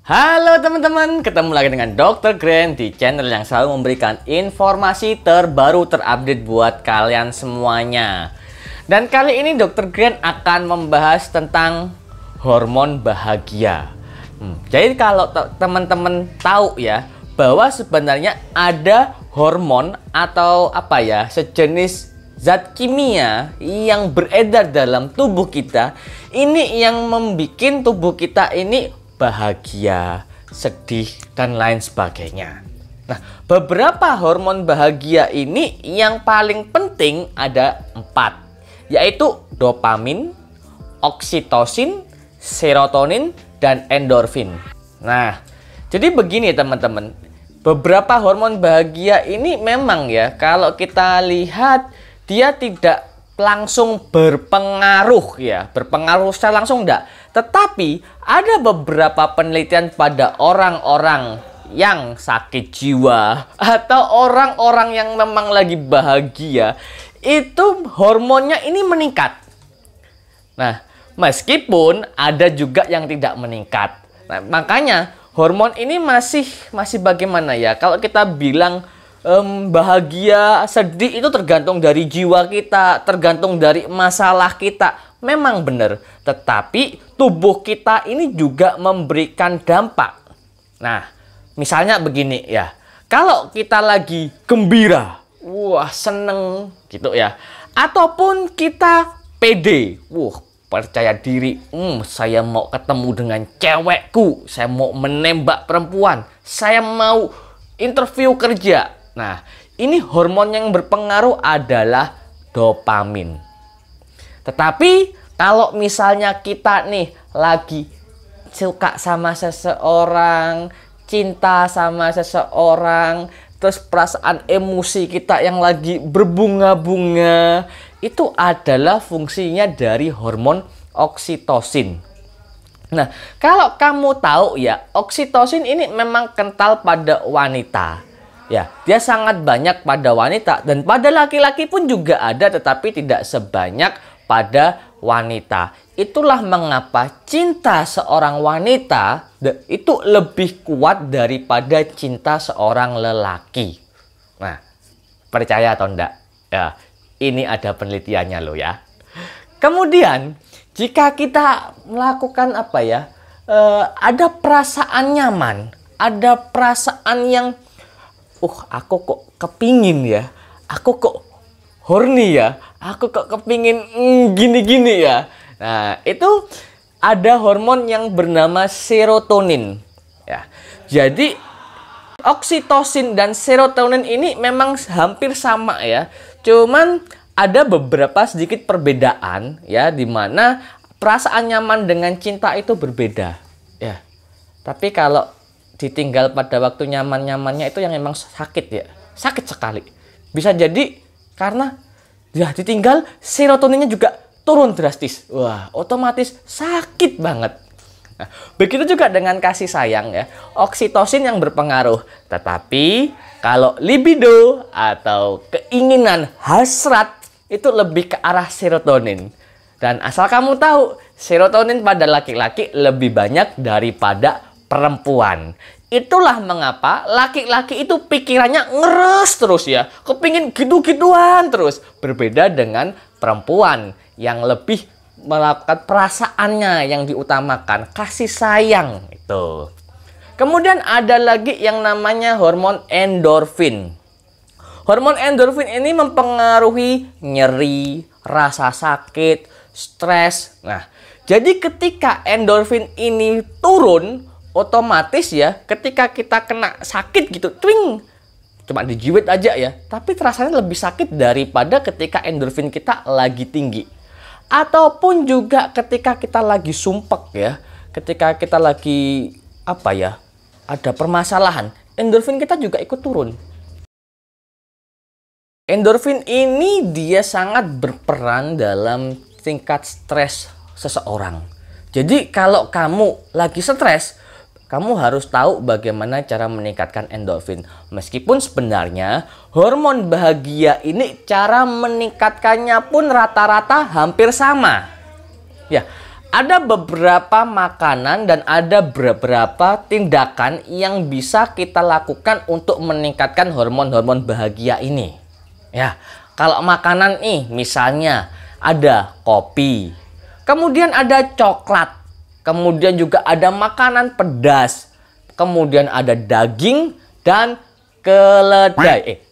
Halo teman-teman, ketemu lagi dengan Dr. Grant di channel yang selalu memberikan informasi terbaru terupdate buat kalian semuanya. Dan kali ini Dr. Grant akan membahas tentang hormon bahagia. Jadi kalau teman-teman tahu ya, bahwa sebenarnya ada hormon atau sejenis zat kimia yang beredar dalam tubuh kita, ini yang membuat tubuh kita ini bahagia, sedih, dan lain sebagainya. Nah, beberapa hormon bahagia ini yang paling penting ada 4, yaitu dopamin, oksitosin, serotonin, dan endorfin. Nah, jadi begini teman-teman, beberapa hormon bahagia ini memang ya, kalau kita lihat dia tidak langsung berpengaruh secara langsung enggak. Tetapi ada beberapa penelitian pada orang-orang yang sakit jiwa atau orang-orang yang memang lagi bahagia, itu hormonnya ini meningkat. Nah, meskipun ada juga yang tidak meningkat. Nah, makanya hormon ini masih bagaimana ya? Kalau kita bilang bahagia, sedih itu tergantung dari jiwa kita, tergantung dari masalah kita. Memang benar, tetapi tubuh kita ini juga memberikan dampak. Nah, misalnya begini ya, kalau kita lagi gembira, wah seneng gitu ya, ataupun kita pede, percaya diri, saya mau ketemu dengan cewekku, saya mau menembak perempuan, saya mau interview kerja. Nah, ini hormon yang berpengaruh adalah dopamin. Tetapi kalau misalnya kita nih lagi suka sama seseorang, cinta sama seseorang, terus perasaan emosi kita yang lagi berbunga-bunga, itu adalah fungsinya dari hormon oksitosin. Nah, kalau kamu tahu ya, oksitosin ini memang kental pada wanita. Ya, dia sangat banyak pada wanita dan pada laki-laki pun juga ada, tetapi tidak sebanyak pada wanita. Itulah mengapa cinta seorang wanita itu lebih kuat daripada cinta seorang lelaki. Nah, percaya atau enggak? Ya, ini ada penelitiannya loh ya. Kemudian, jika kita melakukan ada perasaan nyaman, ada perasaan yang aku kok kepingin ya, aku kok horny ya, aku kok kepingin gini-gini ya. Nah, itu ada hormon yang bernama serotonin ya. Jadi oksitosin dan serotonin ini memang hampir sama ya. Cuman ada beberapa sedikit perbedaan ya, di mana perasaan nyaman dengan cinta itu berbeda ya. Tapi kalau ditinggal pada waktu nyaman-nyamannya itu yang memang sakit ya, sakit sekali. Bisa jadi karena ya ditinggal serotoninnya juga turun drastis. Wah, otomatis sakit banget. Nah, begitu juga dengan kasih sayang ya, oksitosin yang berpengaruh. Tetapi kalau libido atau keinginan hasrat itu lebih ke arah serotonin. Dan asal kamu tahu, serotonin pada laki-laki lebih banyak daripada perempuan. Itulah mengapa laki-laki itu pikirannya ngeres terus ya, kepingin gitu-gituan terus. Berbeda dengan perempuan yang lebih melakukan perasaannya yang diutamakan, kasih sayang itu. Kemudian ada lagi yang namanya hormon endorfin. Hormon endorfin ini mempengaruhi nyeri, rasa sakit, stres. Nah, jadi ketika endorfin ini turun, otomatis ya, ketika kita kena sakit gitu, cuma dijiwit aja ya, tapi rasanya lebih sakit daripada ketika endorfin kita lagi tinggi. Ataupun juga ketika kita lagi sumpek ya, ketika kita lagi ada permasalahan, endorfin kita juga ikut turun. Endorfin ini dia sangat berperan dalam tingkat stres seseorang. Jadi kalau kamu lagi stres, kamu harus tahu bagaimana cara meningkatkan endorfin. Meskipun sebenarnya hormon bahagia ini cara meningkatkannya pun rata-rata hampir sama. Ya, Ada beberapa makanan dan ada beberapa tindakan yang bisa kita lakukan untuk meningkatkan hormon-hormon bahagia ini. Ya, kalau makanan nih, misalnya ada kopi, kemudian ada coklat, kemudian juga ada makanan pedas, kemudian ada daging dan kedelai.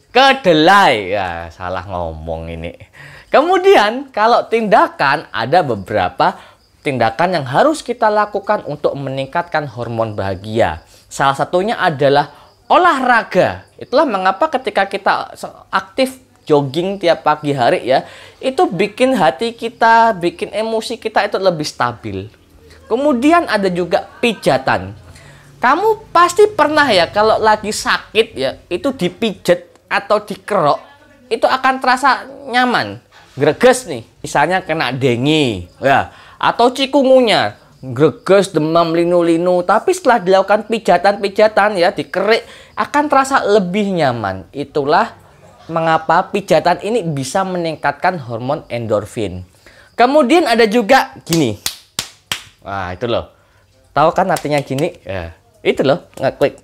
Ya, salah ngomong ini. Kemudian kalau tindakan, ada beberapa tindakan yang harus kita lakukan untuk meningkatkan hormon bahagia. Salah satunya adalah olahraga. Itulah mengapa ketika kita aktif jogging tiap pagi hari ya, itu bikin hati kita, bikin emosi kita itu lebih stabil. Kemudian ada juga pijatan. Kamu pasti pernah ya kalau lagi sakit ya, itu dipijet atau dikerok, itu akan terasa nyaman. Greges nih, misalnya kena dengue ya, atau cikungunya, greges, demam, linu-linu. Tapi setelah dilakukan pijatan-pijatan ya, dikerik, akan terasa lebih nyaman. Itulah mengapa pijatan ini bisa meningkatkan hormon endorfin. Kemudian ada juga gini. Wah, itu loh. Tahu kan artinya gini? Ya, itu loh, ngeklik.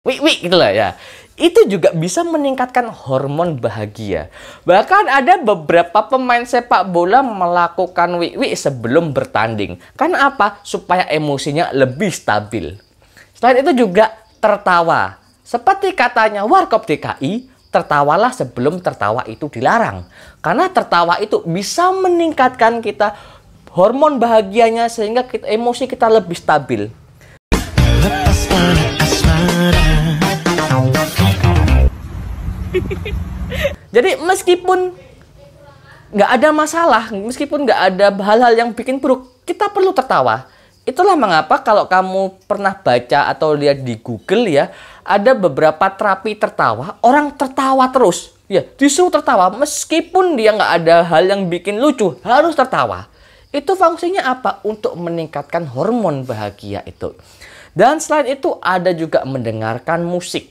Wik gitu loh ya. Itu juga bisa meningkatkan hormon bahagia. Bahkan ada beberapa pemain sepak bola melakukan wik sebelum bertanding. Karena apa? Supaya emosinya lebih stabil. Selain itu juga tertawa. Seperti katanya Warkop DKI, tertawalah sebelum tertawa itu dilarang. Karena tertawa itu bisa meningkatkan kita hormon bahagianya sehingga emosi kita lebih stabil. Jadi meskipun nggak ada masalah, meskipun nggak ada hal-hal yang bikin buruk, kita perlu tertawa. Itulah mengapa kalau kamu pernah baca atau lihat di Google ya, ada beberapa terapi tertawa, orang tertawa terus. Ya, disuruh tertawa meskipun dia nggak ada hal yang bikin lucu, harus tertawa. Itu fungsinya apa? Untuk meningkatkan hormon bahagia itu. Dan selain itu ada juga mendengarkan musik.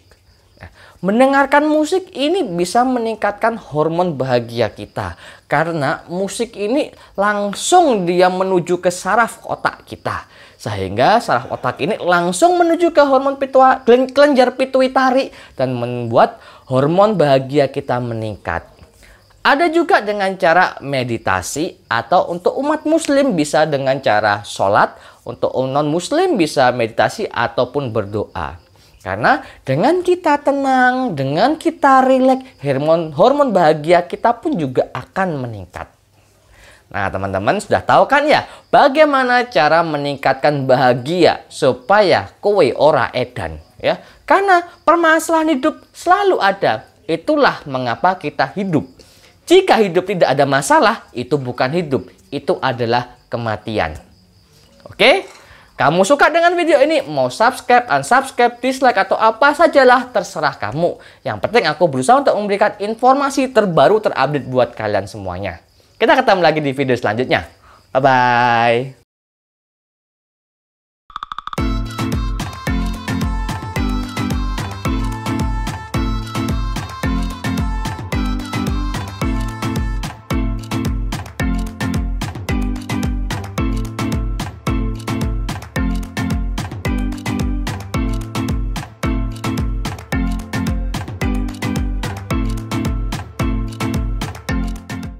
Mendengarkan musik ini bisa meningkatkan hormon bahagia kita. Karena musik ini langsung dia menuju ke saraf otak kita. Sehingga saraf otak ini langsung menuju ke hormon kelenjar pituitari. Dan membuat hormon bahagia kita meningkat. Ada juga dengan cara meditasi atau untuk umat muslim bisa dengan cara sholat. Untuk non muslim bisa meditasi ataupun berdoa. Karena dengan kita tenang, dengan kita rileks, hormon bahagia kita pun juga akan meningkat. Nah, teman-teman sudah tahu kan ya bagaimana cara meningkatkan bahagia supaya kowe ora edan ya. Karena permasalahan hidup selalu ada. Itulah mengapa kita hidup. Jika hidup tidak ada masalah, itu bukan hidup, itu adalah kematian. Oke? Kamu suka dengan video ini, mau subscribe, unsubscribe, dislike, atau apa sajalah, terserah kamu. Yang penting aku berusaha untuk memberikan informasi terbaru terupdate buat kalian semuanya. Kita ketemu lagi di video selanjutnya. Bye-bye.